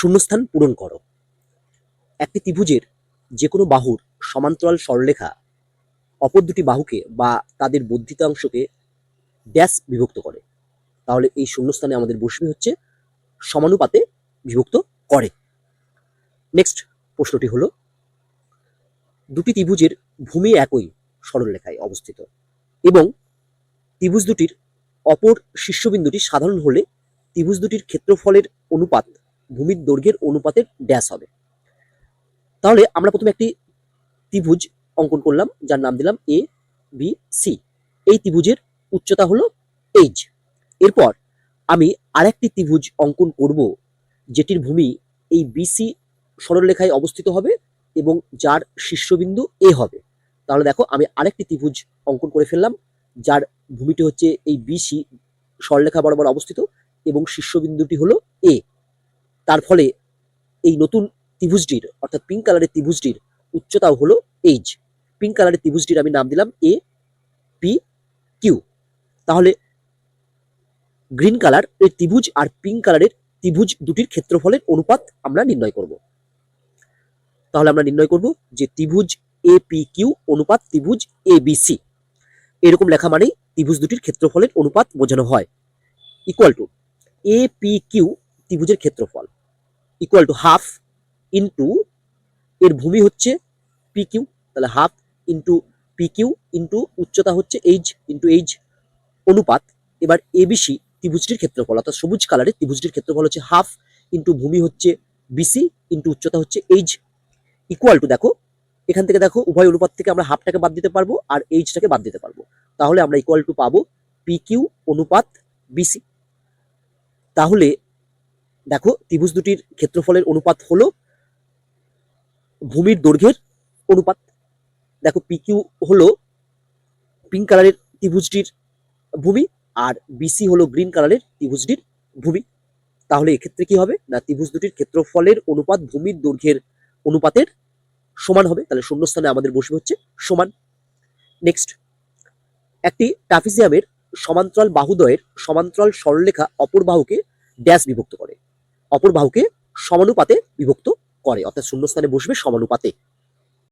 শূন্যস্থান পূরণ করো। একটি ত্রিভুজের যে কোনো বাহুর সমান্তরাল সরলরেখা অপর দুটি বাহুকে বা তাদের বর্ধিতাংশকে ড্যাশ বিভক্ত করে। তাহলে এই শূন্যস্থানে আমাদের বসবে হচ্ছে সমানুপাতে বিভক্ত করে। নেক্সট প্রশ্নটি হলো, দুটি ত্রিভুজের ভূমি একই সরলরেখায় অবস্থিত এবং ত্রিভুজ দুটির অপর শীর্ষবিন্দুটি সাধারণ হলে ত্রিভুজ দুটির ক্ষেত্রফলের অনুপাত ভূমির দৈর্ঘ্যের অনুপাতের ড্যাশ হবে। তাহলে আমরা প্রথমে একটি ত্রিভুজ অঙ্কন করলাম, যার নাম দিলাম এ বি সি। এই ত্রিভুজের উচ্চতা হলো এইচ। এরপর আমি আরেকটি ত্রিভুজ অঙ্কন করব, যেটির ভূমি এই বিসি সরলরেখায় অবস্থিত হবে এবং যার শীর্ষবিন্দু এ হবে। তাহলে দেখো আমি আরেকটি ত্রিভুজ অঙ্কন করে ফেললাম, যার ভূমিটি হচ্ছে এই বিসি সরলরেখা বরাবর অবস্থিত এবং শীর্ষবিন্দুটি হলো এ। তার ফলে এই নতুন ত্রিভুজটির অর্থাৎ পিঙ্ক কালারের ত্রিভুজটির উচ্চতাও হলো এইচ। পিঙ্ক কালারের ত্রিভুজটির আমি নাম দিলাম এ পি কিউ। তাহলে গ্রিন কালার এর ত্রিভুজ আর পিঙ্ক কালারের ত্রিভুজ দুটির ক্ষেত্রফলের অনুপাত আমরা নির্ণয় করব। তাহলে আমরা নির্ণয় করব যে ত্রিভুজ এ পি কিউ অনুপাত ত্রিভুজ এ বি সি। এরকম লেখা মানেই ত্রিভুজ দুটির ক্ষেত্রফলের অনুপাত বোঝানো হয়। Equal to A P Q ত্রিভুজের ক্ষেত্রফল ইকুয়াল টু হাফ ইন্টু এর ভূমি হচ্ছে পি কিউ, তাহলে half into P Q into উচ্চতা হচ্ছে এইচ ইন্টু এইচ অনুপাত এবার এবিসি ত্রিভুজটির ক্ষেত্রফল অর্থাৎ সবুজ কালারের ত্রিভুজটির ক্ষেত্রফল হচ্ছে হাফ ইন্টু ভূমি হচ্ছে বিসি ইন্টু উচ্চতা হচ্ছে এইচ ইকুয়াল টু দেখো এখান থেকে দেখো উভয় অনুপাত থেকে আমরা হাফটাকে বাদ দিতে পারবো আর এইচটাকে বাদ দিতে পারবো। তাহলে আমরা ইকুয়াল টু পাবো পি কিউ অনুপাত বিসি। তাহলে দেখো ত্রিভুজ দুটির ক্ষেত্রফলের অনুপাত হলো ভূমির দৈর্ঘ্যের অনুপাত। দেখো পি কিউ হলো পিঙ্ক কালারের ত্রিভুজটির ভূমি আর বিসি হলো গ্রিন কালারের ত্রিভুজটির ভূমি। তাহলে এক্ষেত্রে কি হবে না, ত্রিভুজ দুটির ক্ষেত্রফলের অনুপাত ভূমির দৈর্ঘ্যের অনুপাতের সমান হবে। তাহলে শূন্যস্থানে আমাদের বসবে হচ্ছে সমান। নেক্সট, একটি ট্রাপিজিয়ামের সমান্তরাল বাহুদ্বয়ের সমান্তরাল সরলরেখা অপর বাহুকে ড্যাশ বিভক্ত করে, অপর বাহুকে সমানুপাতে বিভক্ত করে, অর্থাৎ শূন্যস্থানে বসবে সমানুপাতে।